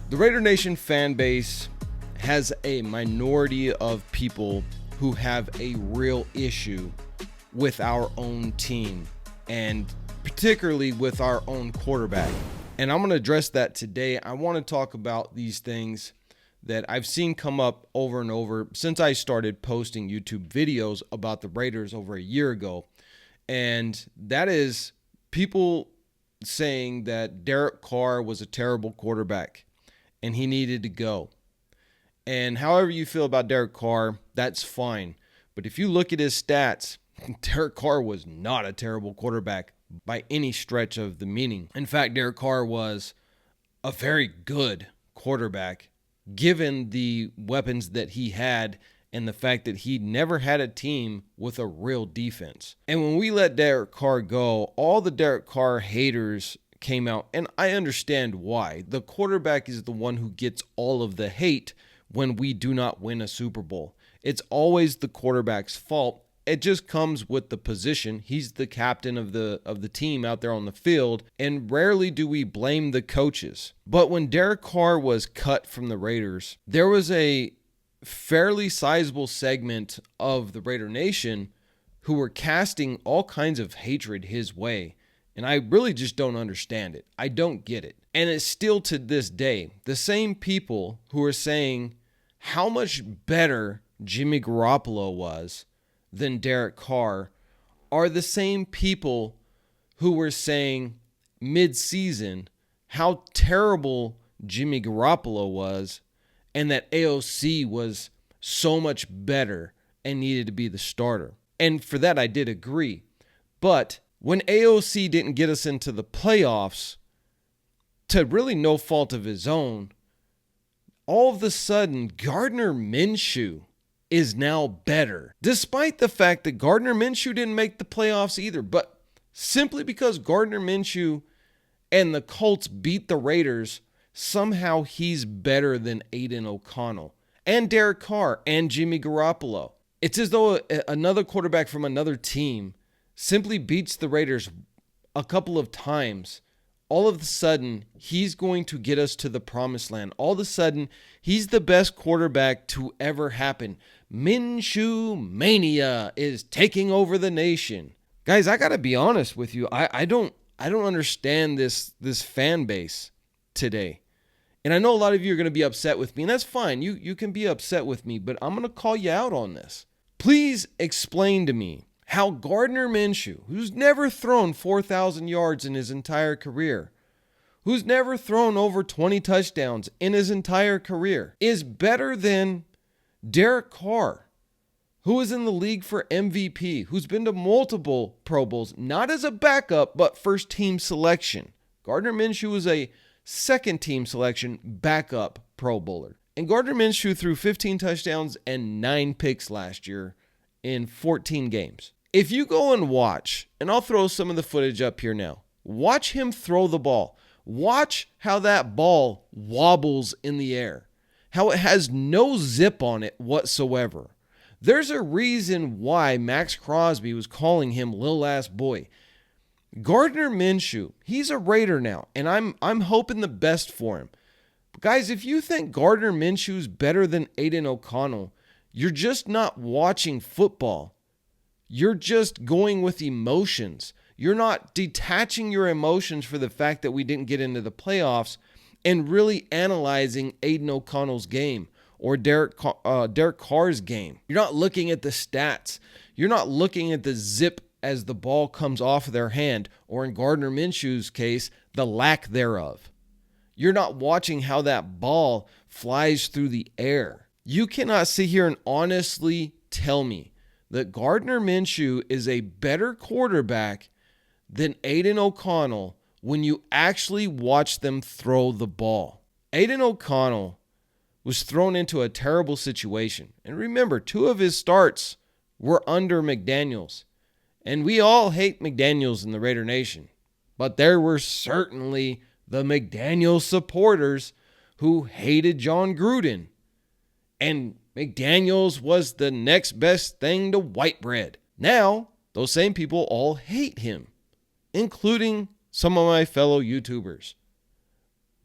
The Raider Nation fan base has a minority of people who have a real issue with our own team and particularly with our own quarterback. And I'm going to address that today. I want to talk about these things that I've seen come up over and over since I started posting YouTube videos about the Raiders over a year ago. And that is people saying that Derek Carr was a terrible quarterback and he needed to go. And however you feel about Derek Carr, that's fine. But if you look at his stats, Derek Carr was not a terrible quarterback by any stretch of the meaning. In fact, Derek Carr was a very good quarterback given the weapons that he had and the fact that he never had a team with a real defense. And when we let Derek Carr go, all the Derek Carr haters came out, and I understand why. The quarterback is the one who gets all of the hate when we do not win a Super Bowl. It's always the quarterback's fault. It just comes with the position. He's the captain of the team out there on the field, and rarely do we blame the coaches. But when Derek Carr was cut from the Raiders, there was a fairly sizable segment of the Raider Nation who were casting all kinds of hatred his way. And I really just don't understand it. I don't get it. And it's still to this day, the same people who are saying how much better Jimmy Garoppolo was than Derek Carr are the same people who were saying mid-season how terrible Jimmy Garoppolo was and that AOC was so much better and needed to be the starter. And for that, I did agree. But when AOC didn't get us into the playoffs, to really no fault of his own, all of a sudden, Gardner Minshew is now better. Despite the fact that Gardner Minshew didn't make the playoffs either, but simply because Gardner Minshew and the Colts beat the Raiders, somehow he's better than Aiden O'Connell and Derek Carr and Jimmy Garoppolo. It's as though another quarterback from another team simply beats the Raiders a couple of times. All of a sudden, he's going to get us to the promised land. All of a sudden, he's the best quarterback to ever happen. Minshew Mania is taking over the nation. Guys, I got to be honest with you. I don't understand this fan base today. And I know a lot of you are going to be upset with me, and that's fine. You can be upset with me, but I'm going to call you out on this. Please explain to me how Gardner Minshew, who's never thrown 4,000 yards in his entire career, who's never thrown over 20 touchdowns in his entire career, is better than Derek Carr, who is in the league for MVP, who's been to multiple Pro Bowls, not as a backup, but first team selection. Gardner Minshew is a second team selection backup Pro Bowler. And Gardner Minshew threw 15 touchdowns and 9 picks last year in 14 games. If you go and watch, and I'll throw some of the footage up here now, watch him throw the ball. Watch how that ball wobbles in the air, how it has no zip on it whatsoever. There's a reason why Max Crosby was calling him Lil Ass Boy. Gardner Minshew, he's a Raider now, and I'm hoping the best for him. But guys, if you think Gardner Minshew's better than Aiden O'Connell, you're just not watching football. You're just going with emotions. You're not detaching your emotions for the fact that we didn't get into the playoffs and really analyzing Aiden O'Connell's game or Derek Carr's game. You're not looking at the stats. You're not looking at the zip as the ball comes off of their hand, or in Gardner Minshew's case, the lack thereof. You're not watching how that ball flies through the air. You cannot sit here and honestly tell me that Gardner Minshew is a better quarterback than Aiden O'Connell when you actually watch them throw the ball. Aiden O'Connell was thrown into a terrible situation. And remember, 2 of his starts were under McDaniels. And we all hate McDaniels in the Raider Nation. But there were certainly the McDaniels supporters who hated John Gruden. And McDaniels was the next best thing to white bread. Now, those same people all hate him, including some of my fellow YouTubers.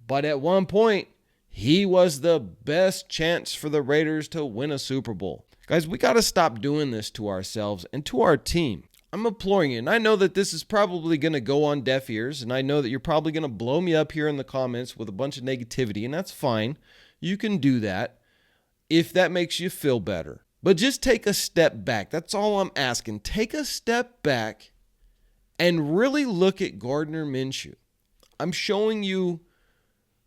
But at one point, he was the best chance for the Raiders to win a Super Bowl. Guys, we got to stop doing this to ourselves and to our team. I'm imploring you, and I know that this is probably going to go on deaf ears, and I know that you're probably going to blow me up here in the comments with a bunch of negativity, and that's fine. You can do that if that makes you feel better. But just take a step back. That's all I'm asking. Take a step back and really look at Gardner Minshew. I'm showing you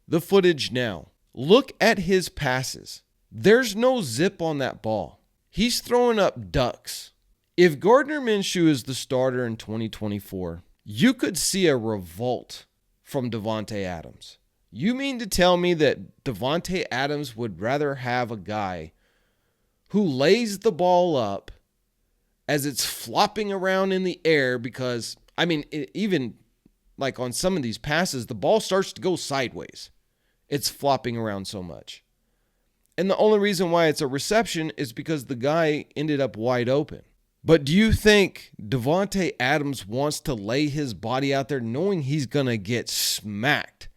the footage now. Look at his passes. There's no zip on that ball. He's throwing up ducks. If Gardner Minshew is the starter in 2024, you could see a revolt from Davante Adams. You mean to tell me that Davante Adams would rather have a guy who lays the ball up as it's flopping around in the air? Because, even like on some of these passes, the ball starts to go sideways. It's flopping around so much. And the only reason why it's a reception is because the guy ended up wide open. But do you think Davante Adams wants to lay his body out there knowing he's going to get smacked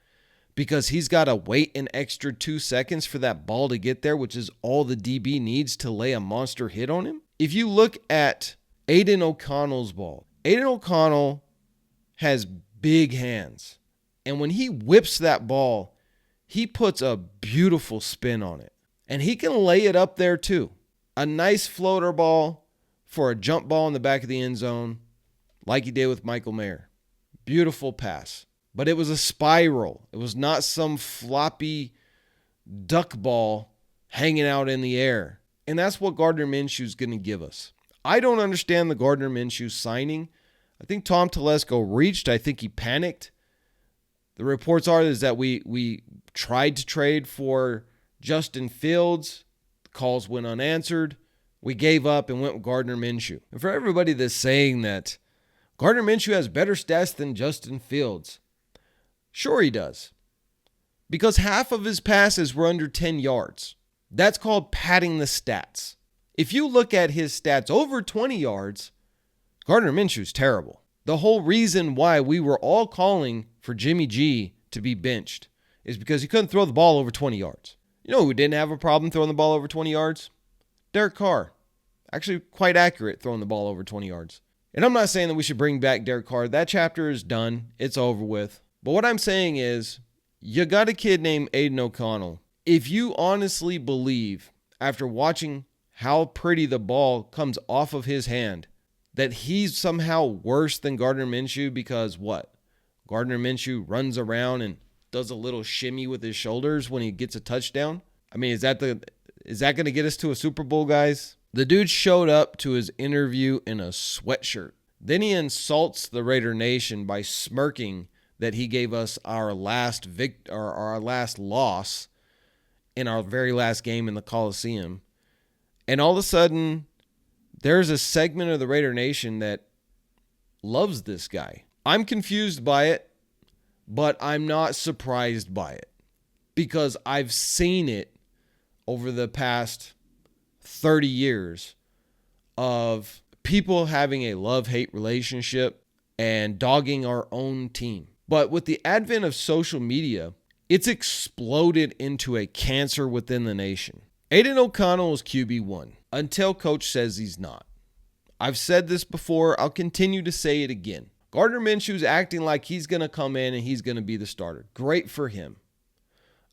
because he's got to wait an extra 2 seconds for that ball to get there, which is all the DB needs to lay a monster hit on him? If you look at Aiden O'Connell's ball, Aiden O'Connell has big hands. And when he whips that ball, he puts a beautiful spin on it. And he can lay it up there too. A nice floater ball for a jump ball in the back of the end zone, like he did with Michael Mayer. Beautiful pass. But it was a spiral. It was not some floppy duck ball hanging out in the air. And that's what Gardner Minshew is going to give us. I don't understand the Gardner Minshew signing. I think Tom Telesco reached. I think he panicked. The reports are is that we tried to trade for Justin Fields. The calls went unanswered. We gave up and went with Gardner Minshew. And for everybody that's saying that Gardner Minshew has better stats than Justin Fields, sure he does. Because half of his passes were under 10 yards. That's called padding the stats. If you look at his stats over 20 yards, Gardner Minshew's terrible. The whole reason why we were all calling for Jimmy G to be benched is because he couldn't throw the ball over 20 yards. You know who didn't have a problem throwing the ball over 20 yards? Derek Carr. Actually quite accurate throwing the ball over 20 yards. And I'm not saying that we should bring back Derek Carr. That chapter is done. It's over with. But what I'm saying is, you got a kid named Aiden O'Connell. If you honestly believe, after watching how pretty the ball comes off of his hand, that he's somehow worse than Gardner Minshew because what? Gardner Minshew runs around and does a little shimmy with his shoulders when he gets a touchdown? Is that going to get us to a Super Bowl, guys? The dude showed up to his interview in a sweatshirt. Then he insults the Raider Nation by smirking that he gave us our last loss in our very last game in the Coliseum. And all of a sudden, there's a segment of the Raider Nation that loves this guy. I'm confused by it, but I'm not surprised by it because I've seen it over the past 30 years of people having a love-hate relationship and dogging our own team. But with the advent of social media, it's exploded into a cancer within the nation. Aiden O'Connell is QB1 until coach says he's not. I've said this before. I'll continue to say it again. Gardner Minshew's acting like he's going to come in and he's going to be the starter. Great for him.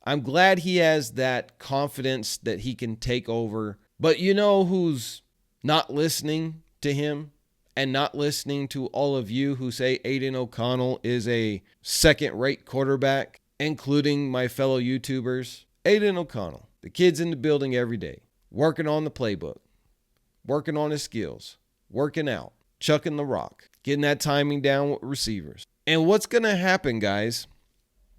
I'm glad he has that confidence that he can take over. But you know who's not listening to him and not listening to all of you who say Aiden O'Connell is a second-rate quarterback, including my fellow YouTubers? Aiden O'Connell. The kid's in the building every day, working on the playbook, working on his skills, working out, chucking the rock, getting that timing down with receivers. And what's going to happen, guys?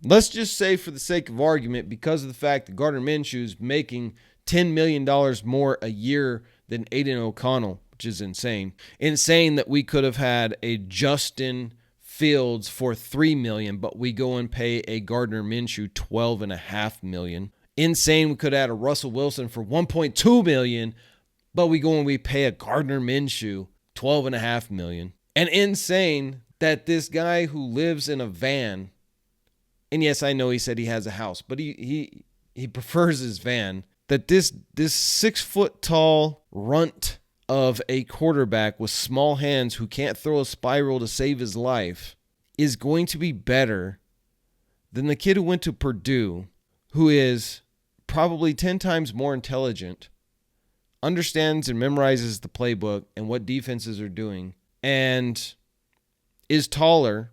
Let's just say for the sake of argument, because of the fact that Gardner Minshew is making $10 million more a year than Aiden O'Connell, which is insane. Insane that we could have had a Justin Fields for $3 million, but we go and pay a Gardner Minshew $12.5 million. Insane we could have had a Russell Wilson for $1.2 million, but we go and we pay a Gardner Minshew $12.5 million. And insane that this guy who lives in a van, and yes, I know he said he has a house, but he he prefers his van, that this 6 foot tall runt of a quarterback with small hands who can't throw a spiral to save his life is going to be better than the kid who went to Purdue, who is probably 10 times more intelligent, understands and memorizes the playbook and what defenses are doing, and is taller,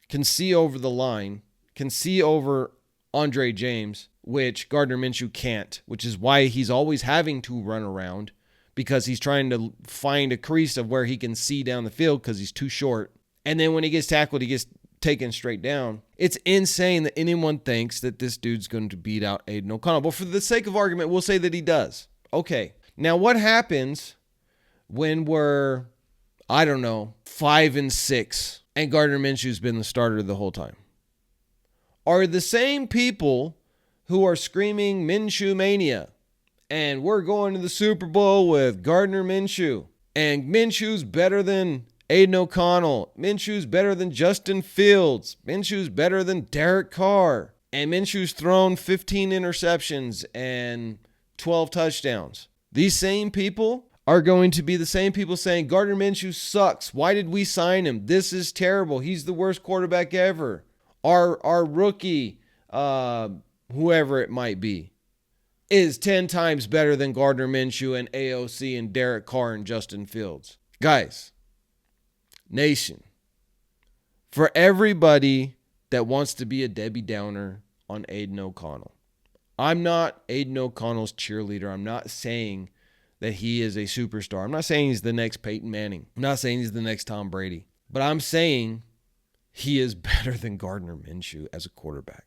can see over the line, can see over Andre James, which Gardner Minshew can't, which is why he's always having to run around, because he's trying to find a crease of where he can see down the field because he's too short. And then when he gets tackled, he gets taken straight down. It's insane that anyone thinks that this dude's going to beat out Aiden O'Connell. But for the sake of argument, we'll say that he does. Okay. Now, what happens when we're, 5-6, and Gardner Minshew's been the starter the whole time? Are the same people who are screaming Minshew Mania, and we're going to the Super Bowl with Gardner Minshew, and Minshew's better than Aiden O'Connell, Minshew's better than Justin Fields, Minshew's better than Derek Carr, and Minshew's thrown 15 interceptions and 12 touchdowns. These same people are going to be the same people saying Gardner Minshew sucks. Why did we sign him? This is terrible. He's the worst quarterback ever. Our rookie, whoever it might be, is 10 times better than Gardner Minshew and AOC and Derek Carr and Justin Fields. Guys, nation, for everybody that wants to be a Debbie Downer on Aiden O'Connell, I'm not Aiden O'Connell's cheerleader. I'm not saying that he is a superstar. I'm not saying he's the next Peyton Manning. I'm not saying he's the next Tom Brady. But I'm saying he is better than Gardner Minshew as a quarterback.